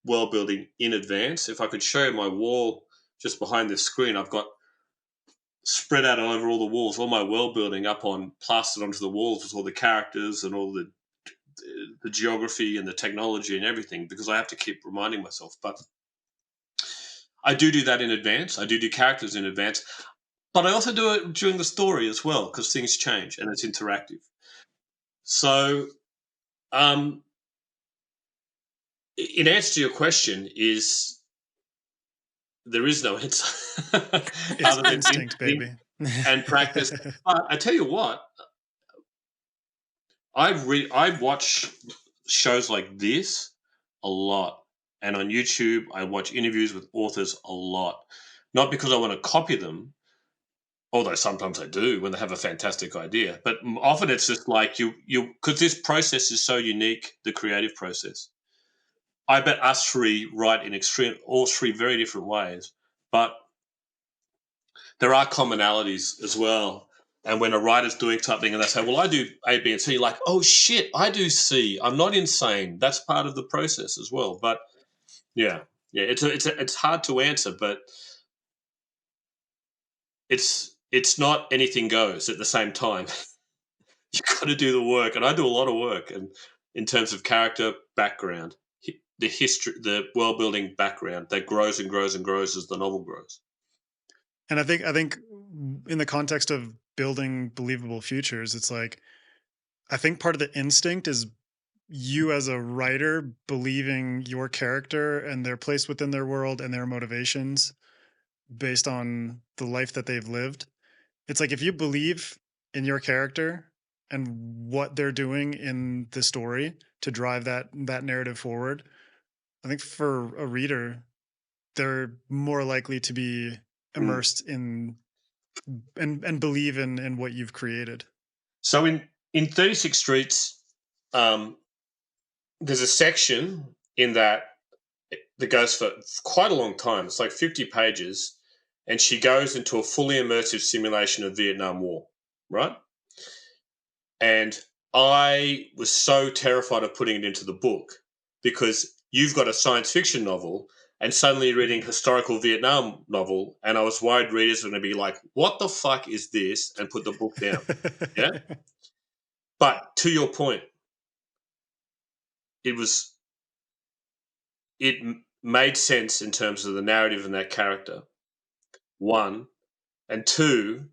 world building in advance. If I could show you my wall just behind this screen, I've got spread out over all the walls, all my world building plastered onto the walls with all the characters and all the the geography and the technology and everything, because I have to keep reminding myself. But I do that in advance. I do characters in advance, but I also do it during the story as well, because things change and it's interactive. So, in answer to your question, is there is no answer It's instinct, baby, and practice. I tell you what, I watch shows like this a lot, and on YouTube I watch interviews with authors a lot. Not because I want to copy them, although sometimes I do when they have a fantastic idea. But often it's just like you because this process is so unique, the creative process. I bet us three write in all three very different ways, but there are commonalities as well. And when a writer's doing something and they say, well, I do A, B, and C, you're like, oh, shit, I do C. I'm not insane. That's part of the process as well. But, yeah, it's hard to answer, but it's not anything goes at the same time. You've got to do the work, and I do a lot of work and in terms of character, background, the history, the world-building background that grows and grows and grows as the novel grows. And I think in the context of building believable futures, it's like, I think part of the instinct is you as a writer believing your character and their place within their world and their motivations based on the life that they've lived. It's like, if you believe in your character and what they're doing in the story to drive that narrative forward, I think for a reader, they're more likely to be immersed in and believe in what you've created. So in 36 Streets, there's a section in that goes for quite a long time. It's like 50 pages, and she goes into a fully immersive simulation of Vietnam War, right? And I was so terrified of putting it into the book because you've got a science fiction novel and suddenly you're reading historical Vietnam novel, and I was worried readers were going to be like, what the fuck is this? And put the book down. Yeah. But to your point, it made sense in terms of the narrative and that character, one. And two,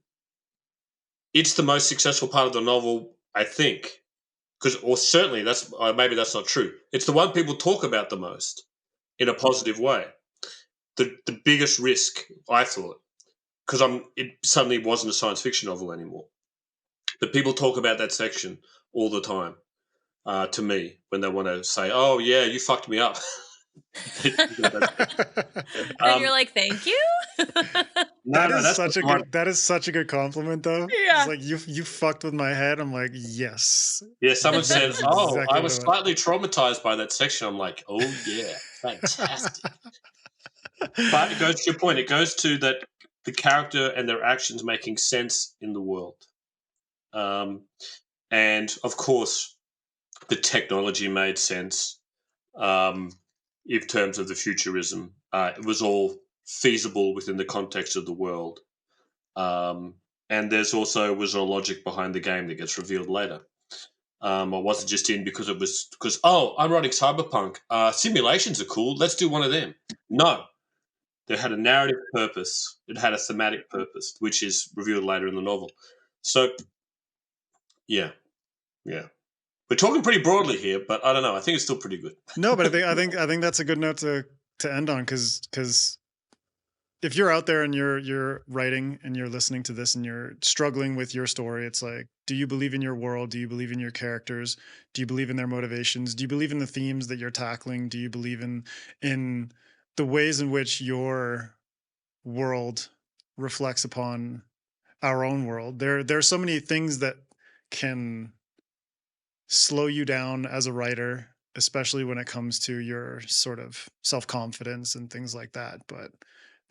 it's the most successful part of the novel, I think. Or certainly maybe that's not true. It's the one people talk about the most in a positive way. The biggest risk, I thought, because it suddenly wasn't a science fiction novel anymore. But people talk about that section all the time to me when they want to say, oh, yeah, you fucked me up. And you're like, thank you. That is such a good compliment, though. Yeah. It's like, you fucked with my head. I'm like, yes. Yeah, someone said, exactly I was slightly traumatized by that section. I'm like, oh yeah, fantastic. But it goes to your point. It goes to that the character and their actions making sense in the world. And of course, the technology made sense in terms of the futurism. It was all feasible within the context of the world. And there's also was a logic behind the game that gets revealed later. I wasn't just in because I'm writing Cyberpunk. Simulations are cool. Let's do one of them. No. They had a narrative purpose. It had a thematic purpose, which is revealed later in the novel. So, yeah. We're talking pretty broadly here, but I don't know. I think it's still pretty good. No, but I think that's a good note to end on, because if you're out there and you're writing and you're listening to this and you're struggling with your story, it's like, do you believe in your world? Do you believe in your characters? Do you believe in their motivations? Do you believe in the themes that you're tackling? Do you believe in the ways in which your world reflects upon our own world? There's so many things that can slow you down as a writer, especially when it comes to your sort of self-confidence and things like that. But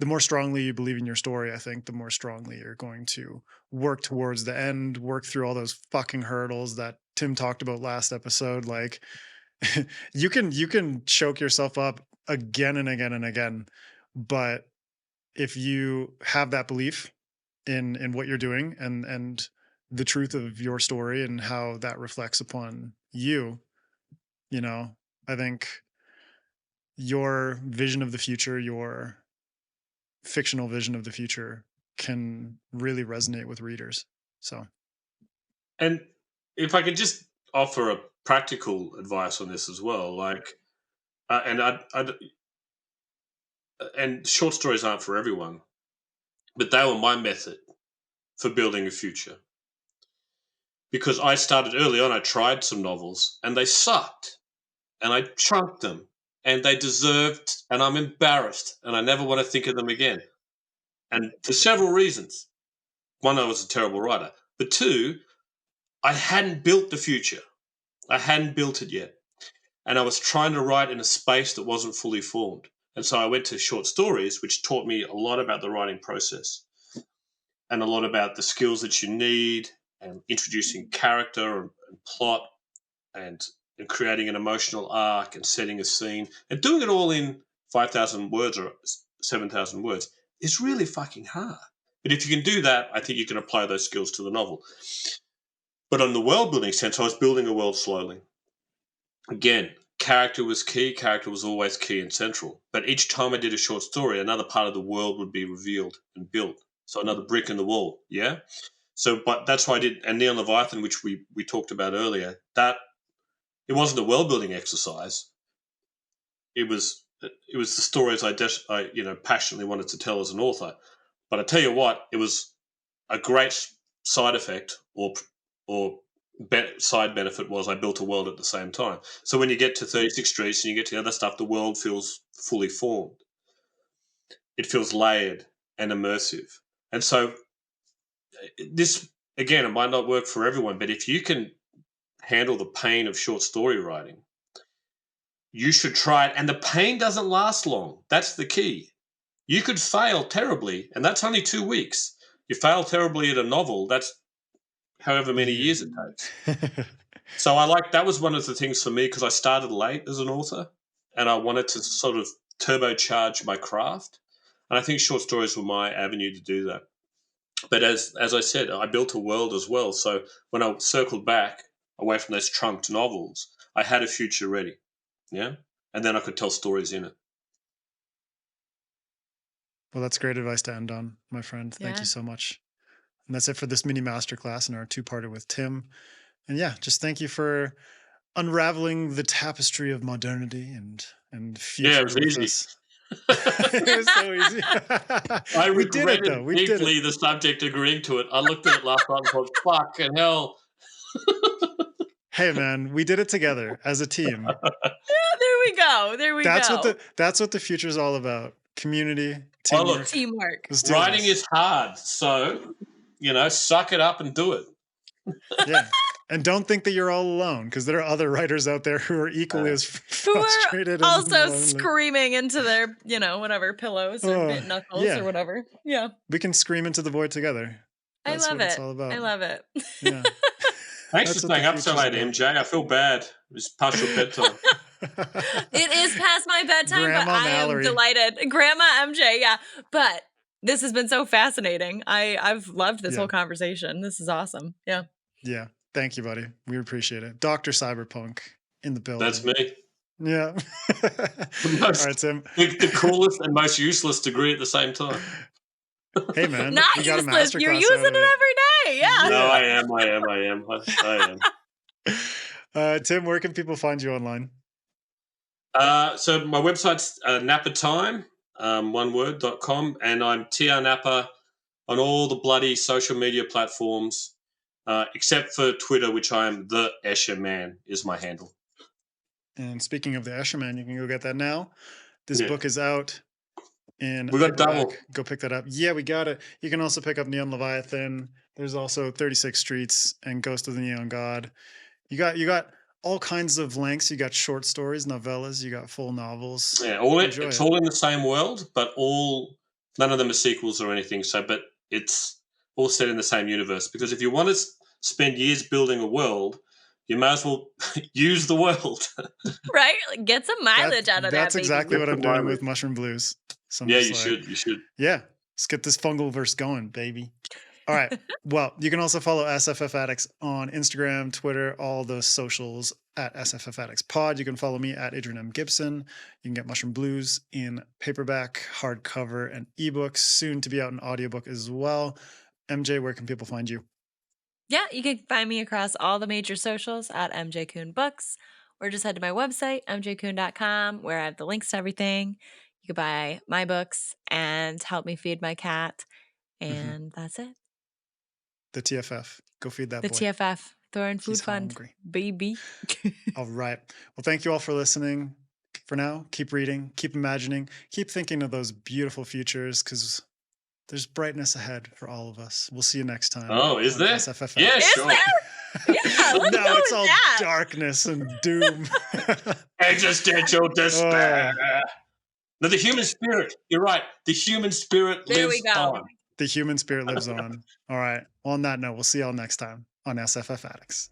the more strongly you believe in your story, I think the more strongly you're going to work towards the end, work through all those fucking hurdles that Tim talked about last episode. Like, you can choke yourself up again and again and again. But if you have that belief in what you're doing and the truth of your story and how that reflects upon you, You know, I think your vision of the future, your fictional vision of the future can really resonate with readers. So, And if I could just offer a practical advice on this as well, like, and short stories aren't for everyone, but they were my method for building a future. Because I started early on, I tried some novels and they sucked, and I chunked them, and they deserved, and I'm embarrassed, and I never want to think of them again. And for several reasons. One, I was a terrible writer, but two, I hadn't built the future. I hadn't built it yet. And I was trying to write in a space that wasn't fully formed. And so I went to short stories, which taught me a lot about the writing process and a lot about the skills that you need, and introducing character and plot, and creating an emotional arc and setting a scene, and doing it all in 5,000 words or 7,000 words is really fucking hard. But if you can do that, I think you can apply those skills to the novel. But on the world building sense, I was building a world slowly. Again, character was key. Character was always key and central. But each time I did a short story, another part of the world would be revealed and built. So another brick in the wall, yeah? So, but that's why I did, and Neon Leviathan, which we talked about earlier, that it wasn't a world building exercise. It was the stories I passionately wanted to tell as an author. But I tell you what, it was a great side effect or side benefit was I built a world at the same time. So when you get to 36 Streets and you get to the other stuff, the world feels fully formed. It feels layered and immersive. And so this, again, it might not work for everyone, but if you can handle the pain of short story writing, you should try it. And the pain doesn't last long. That's the key. You could fail terribly, and that's only 2 weeks. You fail terribly at a novel, that's however many years it takes. So that was one of the things for me, because I started late as an author and I wanted to sort of turbocharge my craft. And I think short stories were my avenue to do that. But as I said, I built a world as well. So when I circled back away from those trunked novels, I had a future ready. Yeah. And then I could tell stories in it. Well, that's great advice to end on, my friend. Thank you so much. And that's it for this mini masterclass and our two-parter with Tim. And yeah, just thank you for unraveling the tapestry of modernity and future. Yeah, it was easy. It was so easy. I regretted deeply the subject agreeing to it. I looked at it last night and thought, fucking hell. Hey, man, we did it together as a team. Yeah, there we go. That's what the future is all about. Community, teamwork. Writing is hard, so suck it up and do it. Yeah, and don't think that you're all alone, because there are other writers out there who are equally as frustrated. Who are also screaming into their, whatever pillows or bit knuckles or whatever. Yeah, we can scream into the void together. That's what it's all about. I love it. Yeah. Thanks for staying up so late, MJ. I feel bad. It's past your bedtime. It is past my bedtime, Grandma but Mallory. I am delighted. Grandma MJ, yeah. But this has been so fascinating. I've loved this whole conversation. This is awesome. Yeah. Yeah. Thank you, buddy. We appreciate it. Dr. Cyberpunk in the building. That's me. Yeah. All right, Tim. The coolest and most useless degree at the same time. Hey, man. Not useless. You're using it every day. Yeah. No, I am. Tim, where can people find you online? So my website's napatime, oneword.com, and I'm TR Napa on all the bloody social media platforms, except for Twitter, which I am the Escher Man is my handle. And speaking of the Escher Man, you can go get that now. This book is out. And we got double. Go pick that up. Yeah, we got it. You can also pick up Neon Leviathan. There's also 36 Streets and Ghost of the Neon God. You got all kinds of lengths. You got short stories, novellas. You got full novels. Yeah, it's all in the same world, but none of them are sequels or anything. But it's all set in the same universe. Because if you want to spend years building a world, you might as well use the world. Right? Get some mileage out of that. That's exactly what I'm doing with Mushroom Blues. So you should. Yeah. Let's get this fungal verse going, baby. All right. Well, you can also follow SFF Addicts on Instagram, Twitter, all those socials at sffaddictspod. You can follow me at Adrian M. Gibson. You can get Mushroom Blues in paperback, hardcover, and ebooks, soon to be out in audiobook as well. MJ, where can people find you? Yeah, you can find me across all the major socials at MJ Kuhn Books, or just head to my website, mjkuhn.com, where I have the links to everything. You can buy my books and help me feed my cat. And that's it. The TFF. Go feed that The boy. TFF, Thorin Food He's Fund, hungry. baby. All right. Well, thank you all for listening. For now, keep reading, keep imagining, keep thinking of those beautiful futures, because there's brightness ahead for all of us. We'll see you next time. Oh, is on there? SFF Yeah, Addicts. sure. Yeah, let's No, go it's with all that. darkness and doom. Existential despair. No, the human spirit. You're right. The human spirit There lives we go. on. The human spirit lives on. All right. Well, on that note, we'll see y'all next time on SFF Addicts.